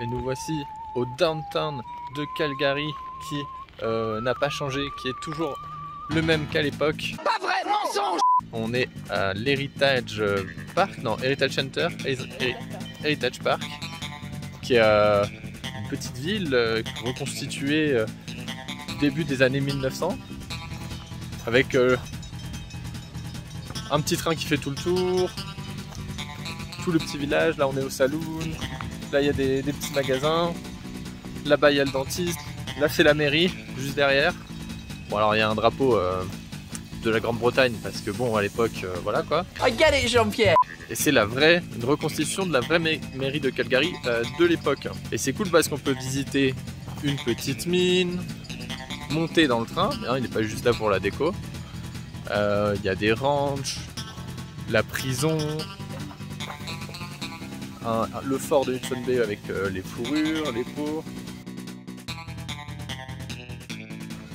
Et nous voici au downtown de Calgary qui n'a pas changé, qui est toujours le même qu'à l'époque. Pas vrai, mensonge! On est à l'Heritage Park, non, Heritage Center, Heritage Park, qui est une petite ville reconstituée du début des années 1900, avec un petit train qui fait tout le tour, tout le petit village. Là on est au saloon, là il y a des petits magasins, là-bas il y a le dentiste, là c'est la mairie, juste derrière. Bon alors il y a un drapeau de la Grande-Bretagne, parce que bon à l'époque, voilà quoi. I get it, Jean-Pierre! Et c'est une reconstitution de la vraie mairie de Calgary de l'époque. Et c'est cool parce qu'on peut visiter une petite mine, monter dans le train, hein, il n'est pas juste là pour la déco. Il y a des ranchs, la prison, le fort de Hudson Bay avec les fourrures, les peaux.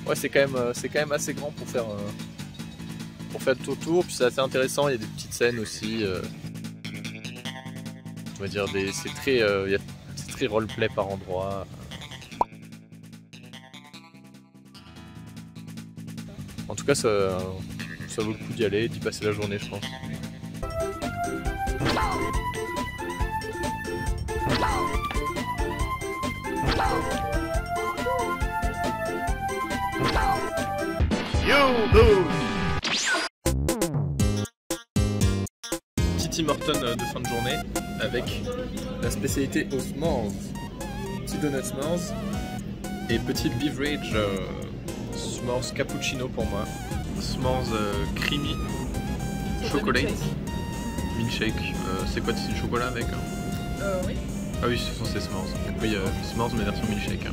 Ouais, c'est quand même assez grand pour faire tout le tour, puis c'est assez intéressant, il y a des petites scènes aussi. On va dire c'est très roleplay par endroit. En tout cas, ça vaut le coup d'y aller, d'y passer la journée, je pense. Petit Tim Hortons de fin de journée avec la spécialité aux s'mores, petit donut s'mores et petite beverage s'mores cappuccino pour moi, s'mores creamy chocolat milkshake. C'est quoi, c'est du chocolat avec Oui. Ah oui, ce sont ces s'mores. Oui, s'mores mais version milkshake.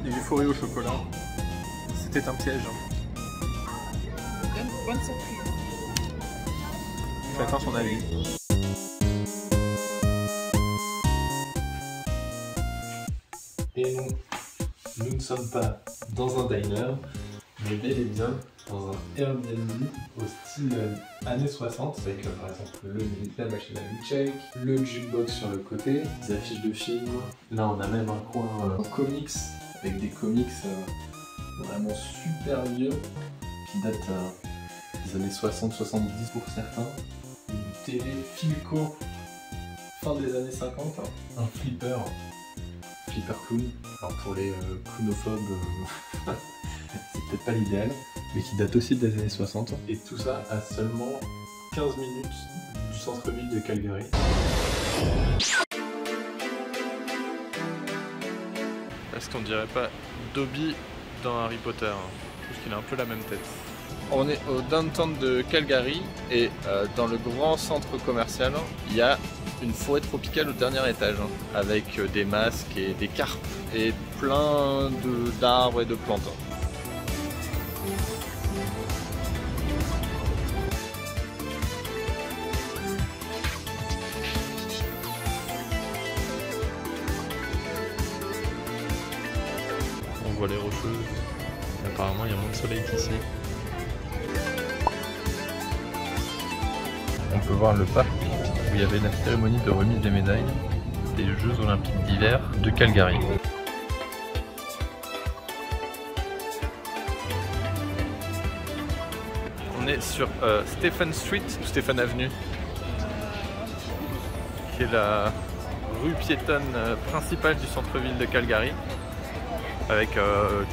Les euphories au chocolat, c'était un piège. Bonne surprise. Chacun son avis. Et nous ne sommes pas dans un diner, mais bel et bien dans un Airbnb au style années 60, avec par exemple la machine à milkshake, le jukebox sur le côté, des affiches de films. Là on a même un coin comics, avec des comics vraiment super vieux, qui datent des années 60-70 pour certains. Une télé Philco fin des années 50, un flipper clown. Alors pour les clownophobes, c'est peut-être pas l'idéal, mais qui date aussi des années 60. Et tout ça à seulement 15 minutes du centre-ville de Calgary. Est-ce qu'on dirait pas Dobby dans Harry Potter, parce qu'il a un peu la même tête. On est au downtown de Calgary et dans le grand centre commercial, il y a une forêt tropicale au dernier étage, avec des masques et des carpes et plein d'arbres et de plantes. On voit les rocheuses, apparemment il y a moins de soleil qu'ici. On peut voir le parc où il y avait la cérémonie de remise des médailles des Jeux Olympiques d'hiver de Calgary. On est sur Stephen Street, ou Stephen Avenue, qui est la rue piétonne principale du centre-ville de Calgary, avec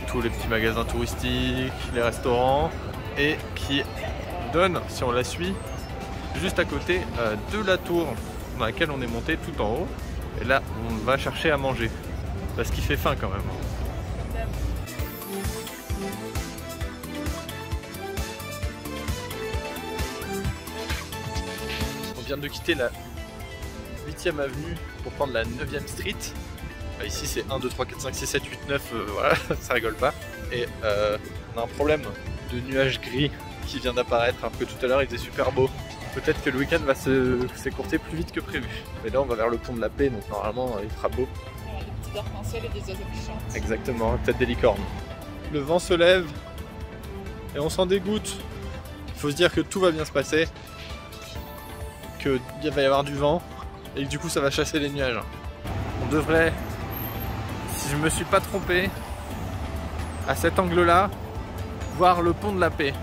tous les petits magasins touristiques, les restaurants, et qui donne, si on la suit, juste à côté de la tour dans laquelle on est monté tout en haut. Et là on va chercher à manger parce qu'il fait faim quand même. On vient de quitter la 8e avenue pour prendre la 9e street. Ici c'est 1, 2, 3, 4, 5, 6, 7, 8, 9, voilà, ça rigole pas. Et on a un problème de nuages gris qui vient d'apparaître, alors que tout à l'heure il faisait super beau. Peut-être que le week-end va s'écourter plus vite que prévu. Mais là on va vers le pont de la Paix, donc normalement il fera beau. Des petits arcs-en-ciel et des oiseaux qui chantent. Exactement, peut-être des licornes. Le vent se lève et on s'en dégoûte. Il faut se dire que tout va bien se passer, qu'il va y avoir du vent et que du coup ça va chasser les nuages. On devrait si je me suis pas trompé, à cet angle-là, voir le pont de la Paix.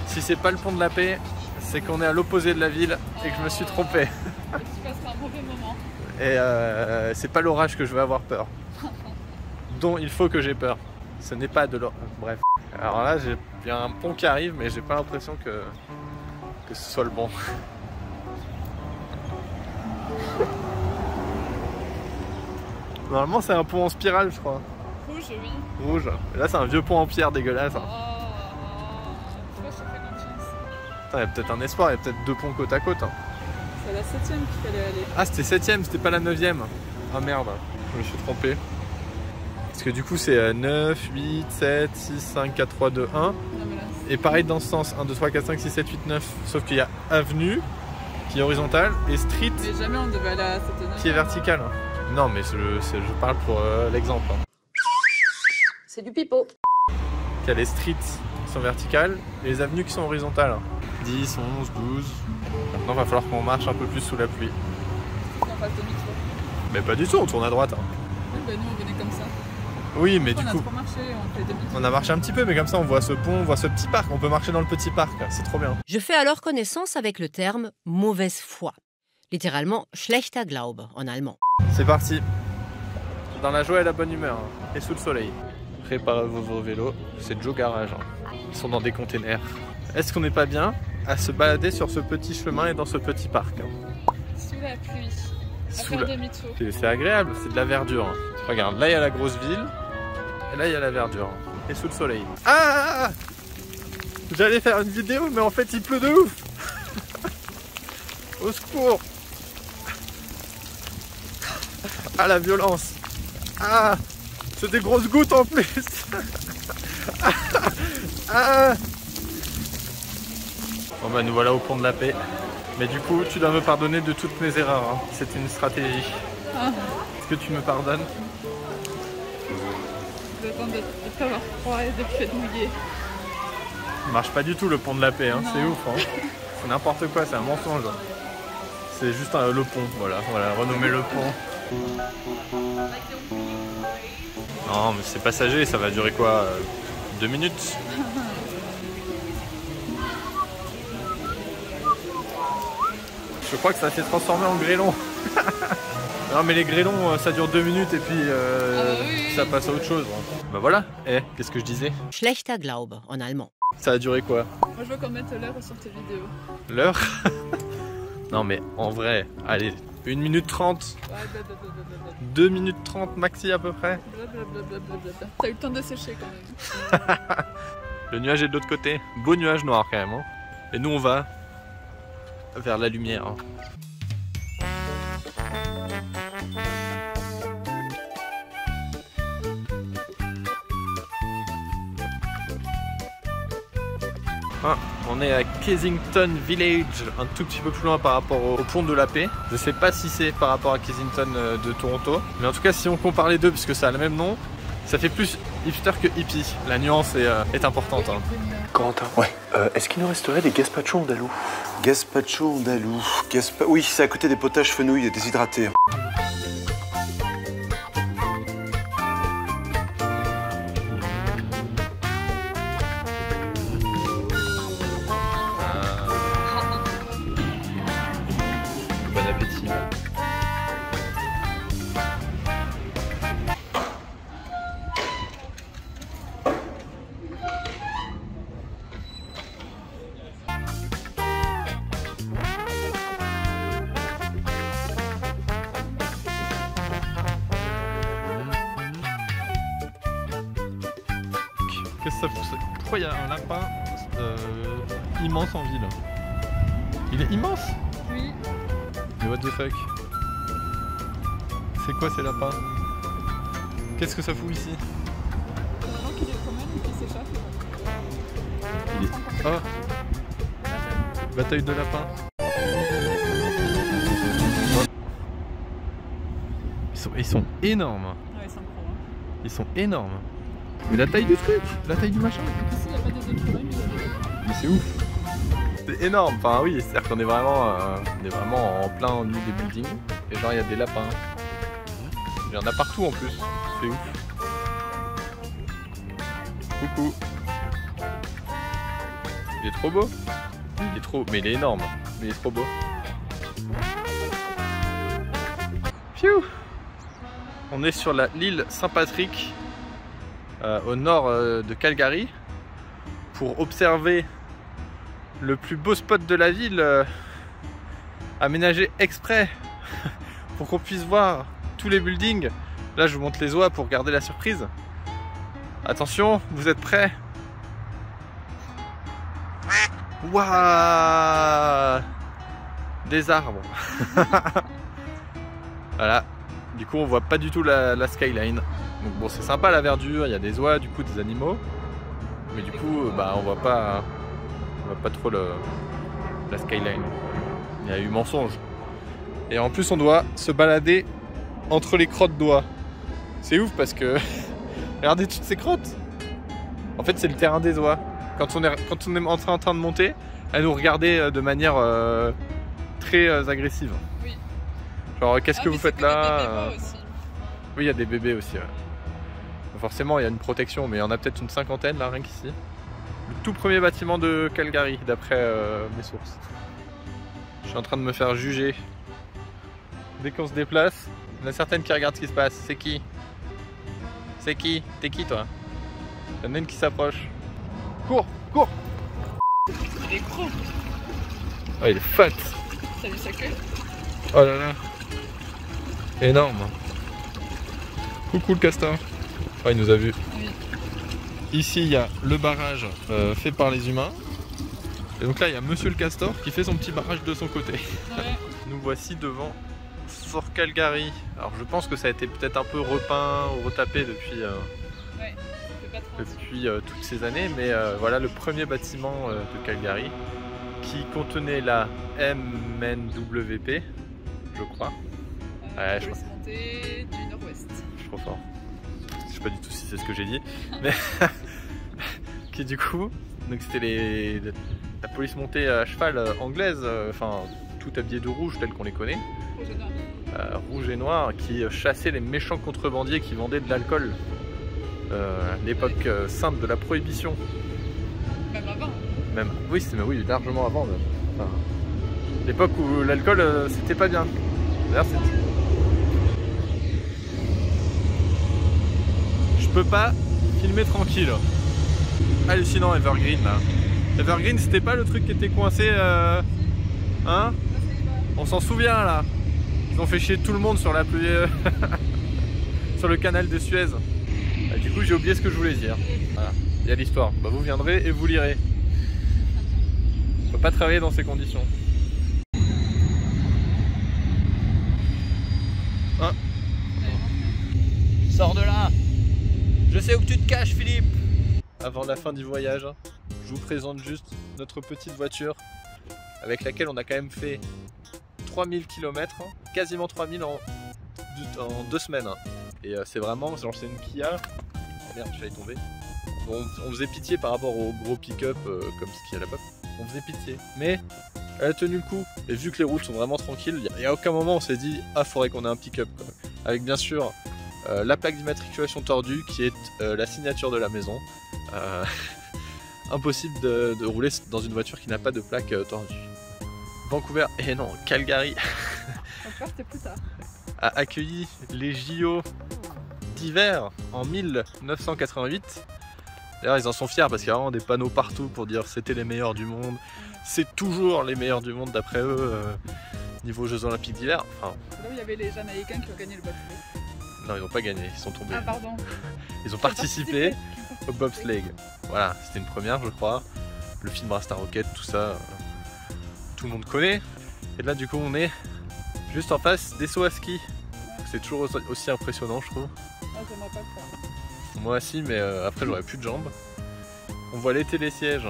Si c'est pas le pont de la Paix, c'est qu'on est à l'opposé de la ville et que je me suis trompé. Tu passeras un mauvais moment. Et c'est pas l'orage que je vais avoir peur. Dont il faut que j'ai peur. Ce n'est pas de l'orage. Bref. Alors là, il y a un pont qui arrive, mais j'ai pas l'impression que ce soit le bon. Normalement, c'est un pont en spirale, je crois. Rouge, oui. Rouge. Et là, c'est un vieux pont en pierre dégueulasse. Hein. Tu vois, ça fait confiance. Il y a peut-être un espoir, il y a peut-être 2 ponts côte à côte. Hein. C'est la 7ème qu'il fallait aller. Ah, c'était 7ème, c'était pas la 9ème. Ah merde, je me suis trompé. Parce que du coup, c'est 9, 8, 7, 6, 5, 4, 3, 2, 1. Non, mais là, Et pareil dans ce sens, 1, 2, 3, 4, 5, 6, 7, 8, 9. Sauf qu'il y a avenue qui est horizontale et street mais jamais on devait aller à cette 9ème. qui est verticale. Non, mais je parle pour l'exemple. Hein. C'est du pipeau. Il y a les streets qui sont verticales et les avenues qui sont horizontales. 10, 11, 12. Maintenant, il va falloir qu'on marche un peu plus sous la pluie. On fasse demi-tour. Mais pas du tout, on tourne à droite. Hein. Oui, bah nous on venait comme ça. Oui, mais du On a coup, trop marché, on fait demi-tour. on a marché un petit peu, mais comme ça, on voit ce pont, on voit ce petit parc. On peut marcher dans le petit parc, c'est trop bien. Je fais alors connaissance avec le terme mauvaise foi. Littéralement schlechter Glaube en allemand. C'est parti. Dans la joie et la bonne humeur. Hein. Et sous le soleil. Préparez vos vélos. C'est Joe Garage. Hein. Ils sont dans des containers. Est-ce qu'on n'est pas bien à se balader sur ce petit chemin et dans ce petit parc? Hein. Sous la pluie. À Sous faire la- demi-tour. C'est agréable, c'est de la verdure. Hein. Regarde, là il y a la grosse ville. Et là il y a la verdure. Hein. Et sous le soleil. Ah! J'allais faire une vidéo, mais en fait il pleut de ouf. Au secours! Ah la violence! Ah! C'est des grosses gouttes en plus! Ah! Bon bah nous voilà au pont de la Paix. Mais du coup tu dois me pardonner de toutes mes erreurs. Hein. C'est une stratégie. Ah, Est-ce que tu me pardonnes? j'attends de t'avoir froid et de plus être mouillé. Il marche pas du tout le pont de la Paix, hein. Non. C'est ouf. Hein. C'est n'importe quoi, c'est un mensonge. C'est juste le pont, voilà, renommer le pont. Non mais c'est passager, ça va durer quoi 2 minutes? Je crois que ça s'est transformé en grêlon. Non mais les grêlons ça dure 2 minutes et puis oui. ça passe à autre chose. Bah voilà, qu'est-ce que je disais? Schlechter Glaube en allemand. Ça a duré quoi? Moi je veux qu'on mette l'heure sur tes vidéos. L'heure? Non mais en vrai, allez, 1 minute 30, Ouais, blablabla. 2 minutes 30 maxi à peu près. Blablabla. T'as eu le temps de sécher quand même. Le nuage est de l'autre côté, beau nuage noir quand même. Hein. Et nous on va vers la lumière. Hein. Ah, on est à Kensington Village, un tout petit peu plus loin par rapport au pont de la Paix. Je sais pas si c'est par rapport à Kensington de Toronto, mais en tout cas si on compare les deux puisque ça a le même nom, ça fait plus hipster que hippie. La nuance est importante. Hein. Corentin, Ouais. est-ce qu'il nous resterait des gazpacho andalous? Gazpacho andalou. Oui, c'est à côté des potages fenouil et déshydratés. Bon appétit. Qu'est-ce que ça pousse? Pourquoi il y a un lapin immense en ville? Il est immense? Oui. Mais what the fuck? C'est quoi ces lapins? Qu'est-ce que ça fout ici? Vraiment qu'il est quand même qui s'échappe. Il est... Oh! Bataille de lapins. Ils sont énormes. Ouais, c'est incroyable. Ils sont énormes. Mais la taille du truc, la taille du machin. Ici, il n'y a pas des autres problèmes, il y a des autres. Mais c'est ouf. C'est énorme. Enfin oui, c'est-à-dire qu'on est vraiment en plein milieu des buildings. Et genre il y a des lapins. Il y en a partout en plus, c'est ouf. Coucou. Il est trop beau. Il est trop... Mais il est énorme. Mais il est trop beau. Pfiou. On est sur l'île Saint-Patrick, au nord de Calgary, pour observer le plus beau spot de la ville, aménagé exprès pour qu'on puisse voir tous les buildings. Là je vous montre les oies pour garder la surprise. Attention, vous êtes prêts? Waouh! Des arbres. Voilà. Du coup on voit pas du tout la skyline. Donc bon, c'est sympa la verdure, il y a des oies, du coup des animaux. Mais du coup bah on voit pas trop la skyline. Il y a eu mensonge. Et en plus on doit se balader entre les crottes d'oies. C'est ouf parce que regardez toutes ces crottes. En fait c'est le terrain des oies. Quand on est en train de monter, elles nous regardaient de manière très agressive. Oui. Genre qu'est-ce que vous faites là? Aussi. Oui, il y a des bébés aussi. Ouais. Forcément il y a une protection, mais il y en a peut-être une cinquantaine là, rien qu'ici. Le tout premier bâtiment de Calgary d'après mes sources. Je suis en train de me faire juger. Dès qu'on se déplace, il y en a certaines qui regardent ce qui se passe. C'est qui? C'est qui? T'es qui toi? Il y en a une qui s'approche. Cours! Cours! Il est gros. Oh, il est fat! Salut sa queue. Oh là là! Énorme! Coucou le castor! Oh, il nous a vus. Oui. Ici, il y a le barrage fait par les humains. Et donc là, il y a Monsieur le castor qui fait son petit barrage de son côté. Ouais. Nous voici devant Fort Calgary. Alors je pense que ça a été peut-être un peu repeint ou retapé depuis, Ouais, toutes ces années, mais voilà le premier bâtiment de Calgary qui contenait la MNWP, je crois. Ouais, je police montée du nord-ouest. Je suis trop fort. Je sais pas du tout si c'est ce que j'ai dit, mais qui du coup, donc c'était la police montée à cheval anglaise, enfin tout habillé de rouge tel qu'on les connaît. Rouge et noir, qui chassait les méchants contrebandiers qui vendaient de l'alcool. L'époque sainte de la prohibition. Même avant. Même, oui, largement avant. Enfin, l'époque où l'alcool c'était pas bien. D'ailleurs, je peux pas filmer tranquille. Hallucinant Evergreen là. Evergreen c'était pas le truc qui était coincé hein? On s'en souvient là. Ils ont fait chier tout le monde sur la pluie sur le canal de Suez. Du coup j'ai oublié ce que je voulais dire. Voilà. Il y a l'histoire. Bah, vous viendrez et vous lirez. On peut pas travailler dans ces conditions. Hein? Sors de là! Je sais où que tu te caches, Philippe! Avant la fin du voyage, je vous présente juste notre petite voiture avec laquelle on a quand même fait 3000 km, quasiment 3000 en 2 semaines. Et c'est vraiment, genre c'est une Kia. Oh merde, j'allais tomber. On faisait pitié par rapport au gros pick-up comme ce qu'il y a là-bas. On faisait pitié. Mais elle a tenu le coup. Et vu que les routes sont vraiment tranquilles, il n'y a aucun moment on s'est dit ah faudrait qu'on ait un pick-up. Avec bien sûr la plaque d'immatriculation tordue qui est la signature de la maison. Impossible de rouler dans une voiture qui n'a pas de plaque tordue. Vancouver, et non, Calgary C'était plus tard. a accueilli les JO d'hiver en 1988. D'ailleurs ils en sont fiers parce qu'il y a vraiment des panneaux partout pour dire c'était les meilleurs du monde. C'est toujours les meilleurs du monde d'après eux niveau Jeux Olympiques d'hiver. Enfin, là où il y avait les Jamaïcains qui ont gagné le bobsleigh. Non, ils n'ont pas gagné, ils sont tombés. Ah pardon. Ils ont participé au bobsleigh. Voilà, c'était une première je crois. Le film Rasta Rocket, tout ça, tout le monde connaît. Et là du coup on est juste en face des sauts à ski. C'est toujours aussi impressionnant je trouve. Ah, j'aimerais pas le faire. Moi aussi, mais après j'aurais plus de jambes. On voit les télésièges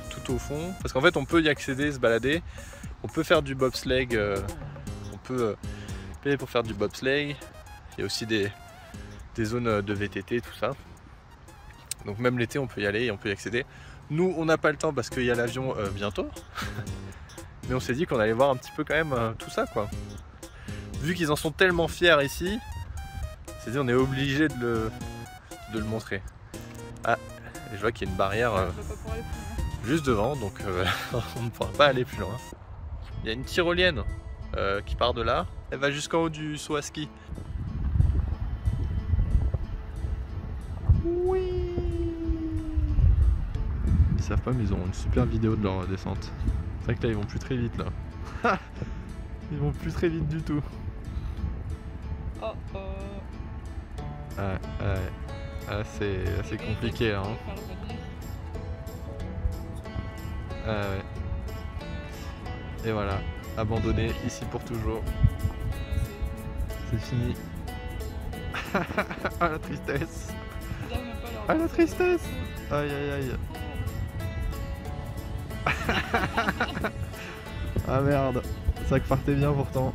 tout au fond. Parce qu'en fait on peut y accéder, se balader. On peut faire du bobsleigh. On peut payer pour faire du bobsleigh. Il y a aussi des zones de VTT, tout ça. Donc même l'été on peut y aller et on peut y accéder. Nous on n'a pas le temps parce qu'il y a l'avion bientôt. Mais on s'est dit qu'on allait voir un petit peu quand même tout ça quoi. Vu qu'ils en sont tellement fiers ici, C'est dit, on est obligé de le montrer. Ah, et je vois qu'il y a une barrière juste devant, donc on ne pourra pas aller plus loin. Il y a une tyrolienne qui part de là. Elle va jusqu'en haut du saut à ski. Oui. Ils savent pas, mais ils ont une super vidéo de leur descente. C'est vrai que là, ils vont plus très vite là. Ils vont plus très vite du tout. Oh oh. C'est assez compliqué là. Hein. Ouais. Et voilà, abandonné ici pour toujours. C'est fini. Ah la tristesse. Ah la tristesse. Aïe aïe aïe. Ah merde. Ça partait bien pourtant.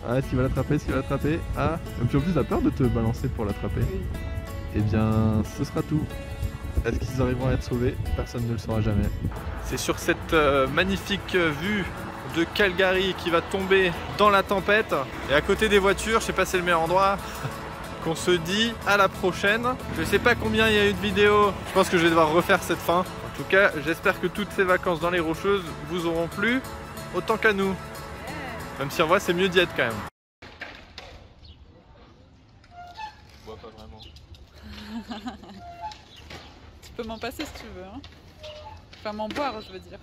Ah, est-ce qu'il va l'attraper, est-ce qu'il va l'attraper? Ah, et puis en plus, t'as peur de te balancer pour l'attraper. Eh bien, ce sera tout. Est-ce qu'ils arriveront à être sauvés? Personne ne le saura jamais. C'est sur cette magnifique vue de Calgary qui va tomber dans la tempête et à côté des voitures, je sais pas si c'est le meilleur endroit, qu'on se dit à la prochaine. Je sais pas combien il y a eu de vidéos, je pense que je vais devoir refaire cette fin. En tout cas, j'espère que toutes ces vacances dans les Rocheuses vous auront plu autant qu'à nous. Même si en vrai c'est mieux d'y être quand même. Je bois pas vraiment. Tu peux m'en passer si tu veux. Hein. Enfin m'en boire je veux dire.